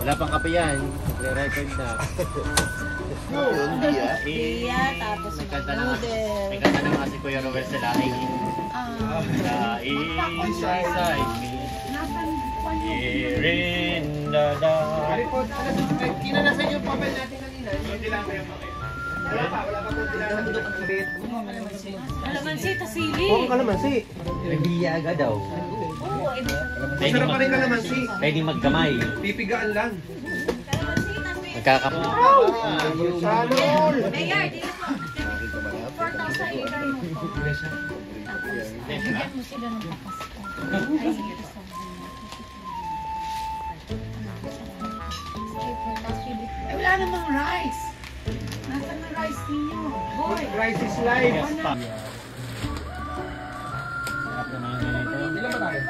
Wala pang kape yan. Re-record na. Iya, tapos noodle. May kanta na nga si Kuya Robert sa laing. Laing inside me. Here in the dark. Kinalasan yung papel natin kanina. Hindi lang kayo papel. Wala pa Kalamansi, tasili. Oo, kalamansi. Nagbiyaga daw. Oo, Masarap pa rin kalamansi. Pwede magkamay. Pipigaan lang. kalamansi, tasili. Magkakape. Salol! Mayor, dito po. 4,000 ilagay mo po. Tapos, bigyan mo sila ng papasko. Ay, sige, gusto mo. Eh, wala namang rice. Nasaan na rice ninyo? Boy! Rice is life. Ilan ba tayo?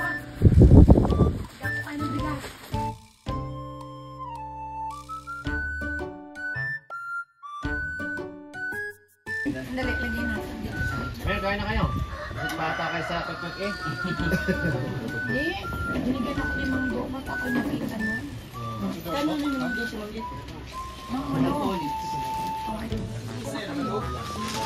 Ano bigas? Dali, lagyan natin dito. Well, kain na kayo. Bata kayo sa pagpag eh. Hindi. Binigyan ako ni Mang Domot. Ako nakita nun. Gano'n naman. Mang ulo. Okay.